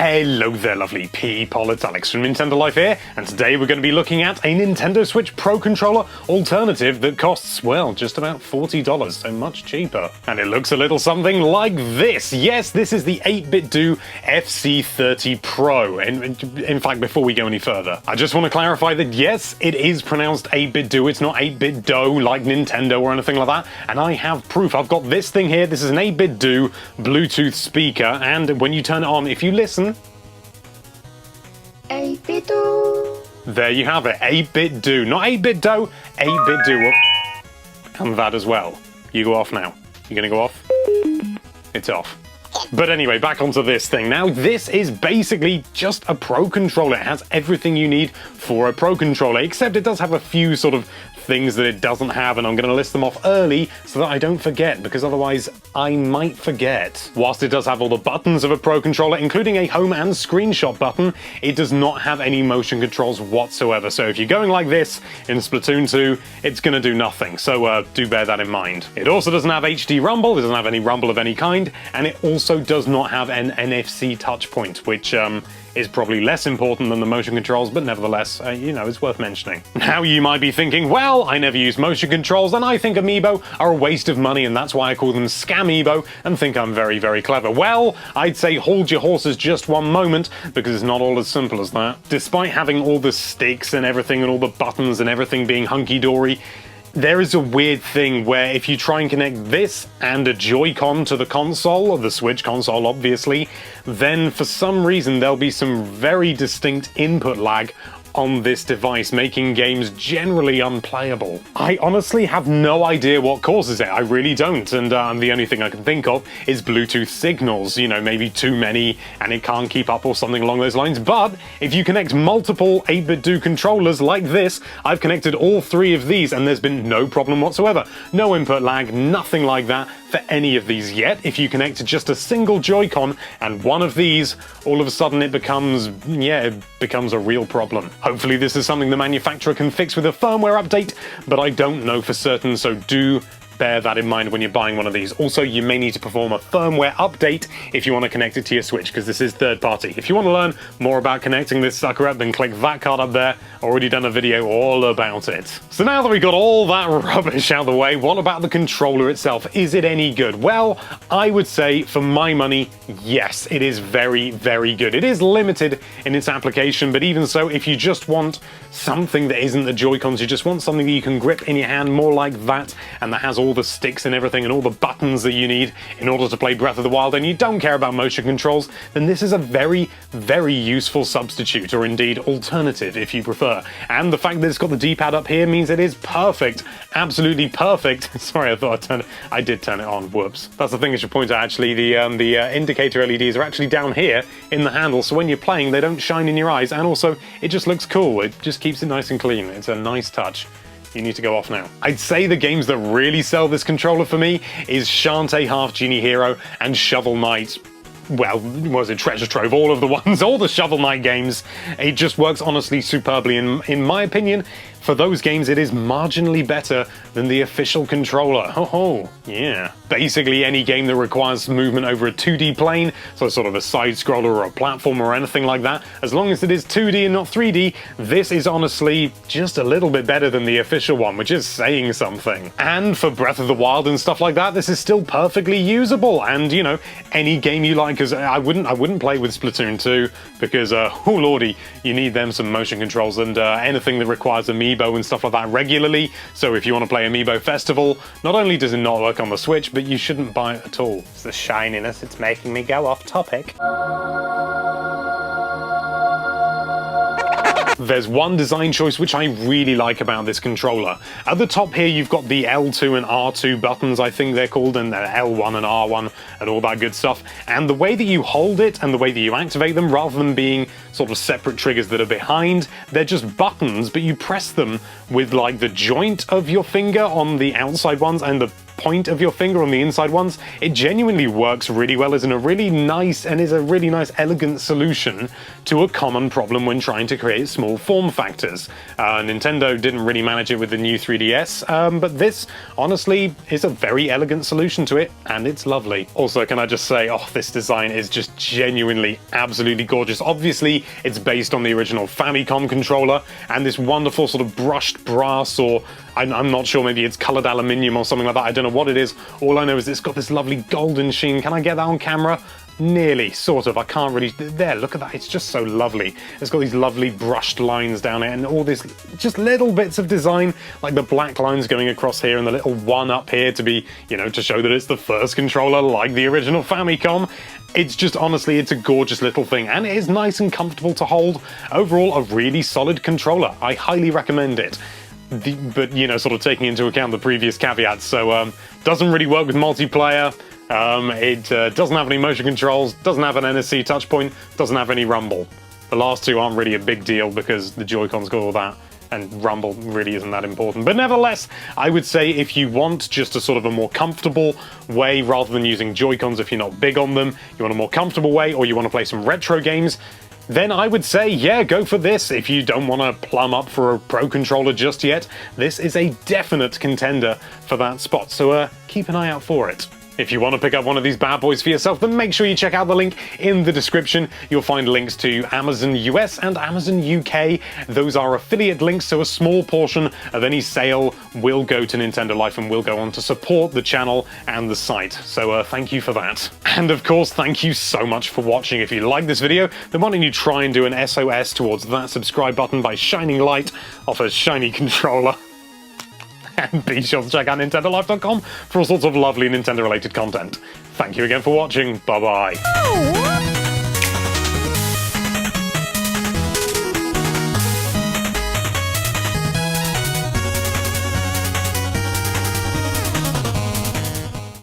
Hello there, lovely people, it's Alex from Nintendo Life here, and today we're going to be looking at a Nintendo Switch Pro controller alternative that costs, well, just about $40, so much cheaper. And it looks a little something like this. Yes, this is the 8Bitdo FC30 Pro. In fact, before we go any further, I just want to clarify that yes, it is pronounced 8Bitdo, it's not 8Bitdo like Nintendo or anything like that, and I have proof. I've got this thing here, this is an 8Bitdo Bluetooth speaker, and when you turn it on, if you listen, 8Bitdo. There you have it, 8Bitdo. Not 8Bitdo, 8Bitdo. And that as well. You go off now. You gonna go off? It's off. But anyway, back onto this thing. Now, this is basically just a Pro controller. It has everything you need for a Pro controller, except it does have a few sort of things that it doesn't have, and I'm going to list them off early so that I don't forget, because otherwise I might forget. Whilst it does have all the buttons of a Pro controller, including a home and screenshot button, it does not have any motion controls whatsoever. So if you're going like this in Splatoon 2, it's going to do nothing. So do bear that in mind. It also doesn't have HD rumble, it doesn't have any rumble of any kind, and it also does not have an NFC touch point, which is probably less important than the motion controls, but nevertheless, you know, it's worth mentioning. Now you might be thinking, well, I never use motion controls, and I think Amiibo are a waste of money, and that's why I call them Scamiibo, and think I'm very, very clever. Well, I'd say hold your horses just one moment, because it's not all as simple as that. Despite having all the sticks and everything, and all the buttons and everything being hunky-dory, there is a weird thing where if you try and connect this and a Joy-Con to the console, or the Switch console obviously, then for some reason there'll be some very distinct input lag on this device, making games generally unplayable. I honestly have no idea what causes it, I really don't, and the only thing I can think of is Bluetooth signals, you know, maybe too many and it can't keep up or something along those lines. But if you connect multiple 8Bitdo controllers like this, I've connected all three of these and there's been no problem whatsoever. No input lag, nothing like that for any of these yet. If you connect just a single Joy-Con and one of these, all of a sudden it becomes, yeah, it becomes a real problem. Hopefully this is something the manufacturer can fix with a firmware update, but I don't know for certain, so do bear that in mind when you're buying one of these. Also, you may need to perform a firmware update if you want to connect it to your Switch, because this is third party. If you want to learn more about connecting this sucker up, then click that card up there. Already done a video all about it. So now that we got all that rubbish out of the way, what about the controller itself? Is it any good? Well, I would say, for my money, yes, it is very, very good. It is limited in its application, but even so, if you just want something that isn't the Joy-Cons, you just want something that you can grip in your hand more like that, and that has all the sticks and everything and all the buttons that you need in order to play Breath of the Wild, and you don't care about motion controls, then this is a very, very useful substitute, or indeed alternative if you prefer. And the fact that it's got the D-pad up here means it is perfect, absolutely perfect. Sorry, I thought I did turn it on, whoops. That's the thing I should point out, actually, the indicator LEDs are actually down here in the handle, so when you're playing they don't shine in your eyes, and also it just looks cool, it just keeps it nice and clean. It's a nice touch. You need to go off now. I'd say the games that really sell this controller for me is Shantae Half Genie Hero and Shovel Knight. Well, was it Treasure Trove? All of the ones, all the Shovel Knight games. It just works honestly superbly. In my opinion, for those games, it is marginally better than the official controller. Oh, yeah. Basically, any game that requires movement over a 2D plane, so sort of a side-scroller or a platform or anything like that, as long as it is 2D and not 3D, this is honestly just a little bit better than the official one, which is saying something. And for Breath of the Wild and stuff like that, this is still perfectly usable. And, you know, any game you like, because I wouldn't play with Splatoon 2, because, oh lordy, you need them some motion controls, and anything that requires Amiibo and stuff like that regularly. So if you want to play Amiibo Festival, not only does it not work on the Switch, but you shouldn't buy it at all. It's the shininess, it's making me go off topic. There's one design choice which I really like about this controller. At the top here you've got the L2 and R2 buttons, I think they're called, and L1 and R1 and all that good stuff. And the way that you hold it and the way that you activate them, rather than being sort of separate triggers that are behind, they're just buttons, but you press them with like the joint of your finger on the outside ones and the point of your finger on the inside ones, it genuinely works really well as in a really nice elegant solution to a common problem when trying to create small form factors. Nintendo didn't really manage it with the new 3DS, but this honestly is a very elegant solution to it, and it's lovely. Also, can I just say, oh, this design is just genuinely absolutely gorgeous. Obviously, it's based on the original Famicom controller, and this wonderful sort of brushed brass, or I'm not sure, maybe it's colored aluminium or something like that. I don't know what it is. All I know is it's got this lovely golden sheen. Can I get that on camera? Nearly, sort of. I can't really. There, look at that. It's just so lovely. It's got these lovely brushed lines down it, and all this just little bits of design, like the black lines going across here and the little one up here to be, you know, to show that it's the first controller like the original Famicom. It's just, honestly, it's a gorgeous little thing, and it is nice and comfortable to hold. Overall, a really solid controller. I highly recommend it. But, you know, sort of taking into account the previous caveats, so doesn't really work with multiplayer. It doesn't have any motion controls, doesn't have an NSC touch point, doesn't have any rumble. The last two aren't really a big deal because the Joy-Cons got all that, and rumble really isn't that important. But nevertheless, I would say if you want just a sort of a more comfortable way, rather than using Joy-Cons if you're not big on them, you want a more comfortable way, or you want to play some retro games, then I would say, yeah, go for this. If you don't want to plumb up for a Pro controller just yet, this is a definite contender for that spot, so keep an eye out for it. If you want to pick up one of these bad boys for yourself, then make sure you check out the link in the description. You'll find links to Amazon US and Amazon UK. Those are affiliate links, so a small portion of any sale will go to Nintendo Life and will go on to support the channel and the site. So thank you for that. And of course, thank you so much for watching. If you like this video, then why don't you try and do an SOS towards that subscribe button by shining light off a shiny controller. And be sure to check out NintendoLife.com for all sorts of lovely Nintendo-related content. Thank you again for watching. Bye-bye.